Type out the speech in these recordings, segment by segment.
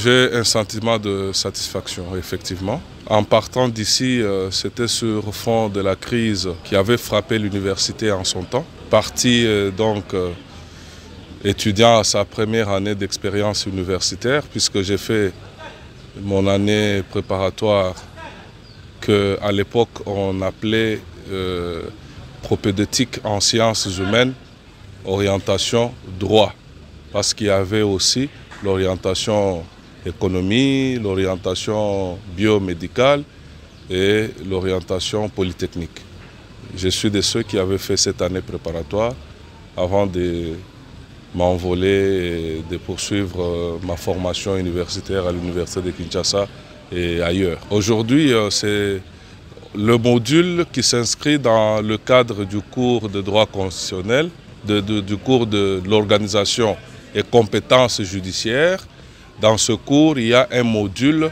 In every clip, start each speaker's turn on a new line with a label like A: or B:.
A: J'ai un sentiment de satisfaction, effectivement. En partant d'ici, c'était sur fond de la crise qui avait frappé l'université en son temps. Parti étudiant à sa première année d'expérience universitaire, puisque j'ai fait mon année préparatoire qu'à l'époque on appelait propédeutique en sciences humaines, orientation droit, parce qu'il y avait aussi l'orientation économie, l'orientation biomédicale et l'orientation polytechnique. Je suis de ceux qui avaient fait cette année préparatoire avant de m'envoler et de poursuivre ma formation universitaire à l'université de Kinshasa et ailleurs. Aujourd'hui, c'est le module qui s'inscrit dans le cadre du cours de droit constitutionnel, du cours de l'organisation et compétences judiciaires. Dans ce cours, il y a un module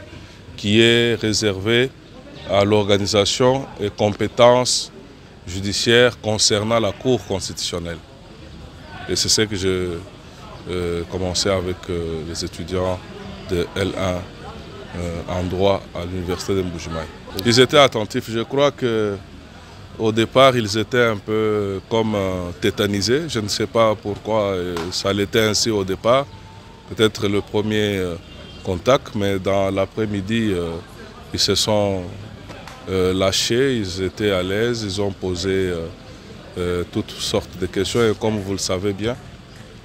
A: qui est réservé à l'organisation et compétences judiciaires concernant la Cour constitutionnelle. Et c'est ce que j'ai commencé avec les étudiants de L1 en droit à l'université de Mbujimayi. Ils étaient attentifs. Je crois qu'au départ, ils étaient un peu comme tétanisés. Je ne sais pas pourquoi ça l'était ainsi au départ. Peut-être le premier contact, mais dans l'après-midi, ils se sont lâchés, ils étaient à l'aise, ils ont posé toutes sortes de questions et comme vous le savez bien,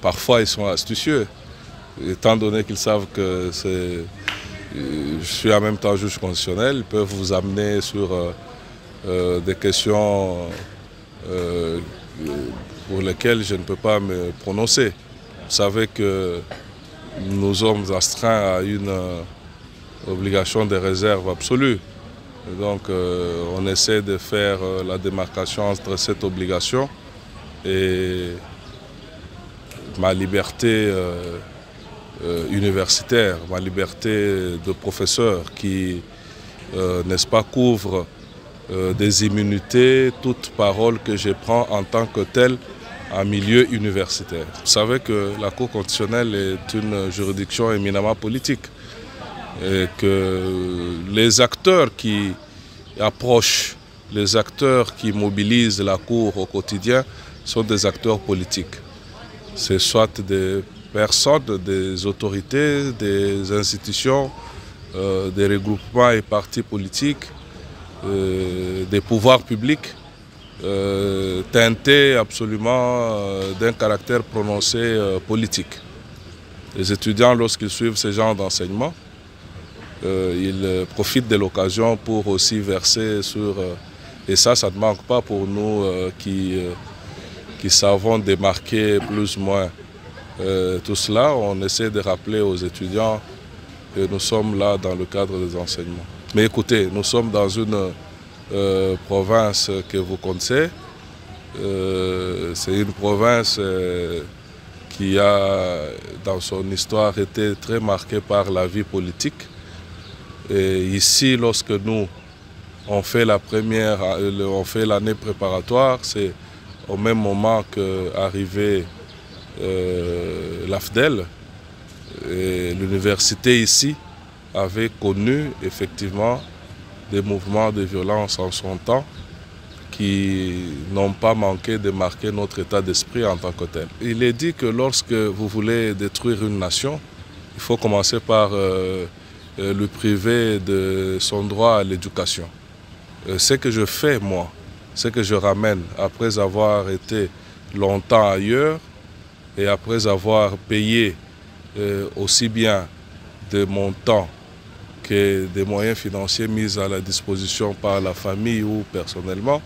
A: parfois ils sont astucieux, étant donné qu'ils savent que je suis en même temps juge constitutionnel, ils peuvent vous amener sur des questions pour lesquelles je ne peux pas me prononcer. Vous savez que nous sommes astreints à une obligation de réserve absolue. Donc on essaie de faire la démarcation entre cette obligation et ma liberté universitaire, ma liberté de professeur qui, n'est-ce pas, couvre des immunités, toute parole que je prends en tant que telle en milieu universitaire. Vous savez que la Cour constitutionnelle est une juridiction éminemment politique et que les acteurs qui approchent, les acteurs qui mobilisent la Cour au quotidien sont des acteurs politiques. C'est soit des personnes, des autorités, des institutions, des regroupements et partis politiques, des pouvoirs publics, teintés absolument d'un caractère prononcé politique. Les étudiants, lorsqu'ils suivent ce genre d'enseignement, ils profitent de l'occasion pour aussi verser sur... et ça ne manque pas pour nous qui savons démarquer plus ou moins tout cela. On essaie de rappeler aux étudiants que nous sommes là dans le cadre des enseignements. Mais écoutez, nous sommes dans une province que vous connaissez. C'est une province qui a, dans son histoire, été très marquée par la vie politique. Et ici, lorsque nous on fait l'année préparatoire, c'est au même moment qu'arrivait l'AFDEL. L'université ici avait connu effectivement des mouvements de violence en son temps qui n'ont pas manqué de marquer notre état d'esprit en tant que tel. Il est dit que lorsque vous voulez détruire une nation, il faut commencer par le priver de son droit à l'éducation. Ce que je fais, moi, ce que je ramène après avoir été longtemps ailleurs et après avoir payé aussi bien de mon temps que des moyens financiers mis à la disposition par la famille ou personnellement,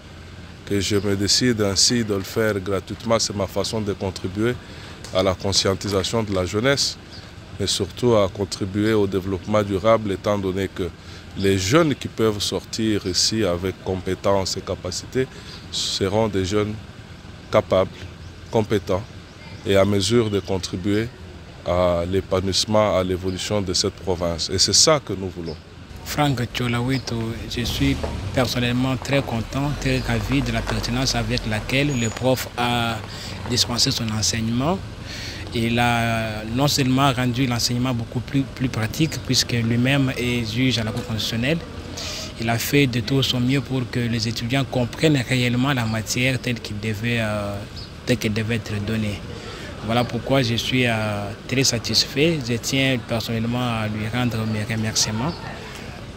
A: que je me décide ainsi de le faire gratuitement. C'est ma façon de contribuer à la conscientisation de la jeunesse, mais surtout à contribuer au développement durable, étant donné que les jeunes qui peuvent sortir ici avec compétences et capacités seront des jeunes capables, compétents et à mesure de contribuer à l'épanouissement, à l'évolution de cette province. Et c'est ça que nous voulons.
B: Franck Tcholawito, je suis personnellement très content, très ravi de la pertinence avec laquelle le prof a dispensé son enseignement. Il a non seulement rendu l'enseignement beaucoup plus pratique, puisque lui-même est juge à la Cour constitutionnelle. Il a fait de tout son mieux pour que les étudiants comprennent réellement la matière telle qu'elle devait être donnée. Voilà pourquoi je suis très satisfait. Je tiens personnellement à lui rendre mes remerciements,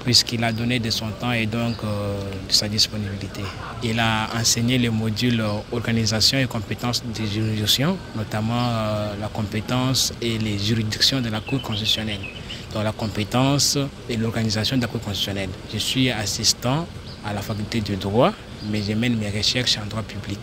B: puisqu'il a donné de son temps et donc de sa disponibilité. Il a enseigné les modules organisation et compétences des juridictions, notamment la compétence et les juridictions de la Cour constitutionnelle, donc la compétence et l'organisation de la Cour constitutionnelle. Je suis assistant à la faculté de droit, mais je mène mes recherches en droit public.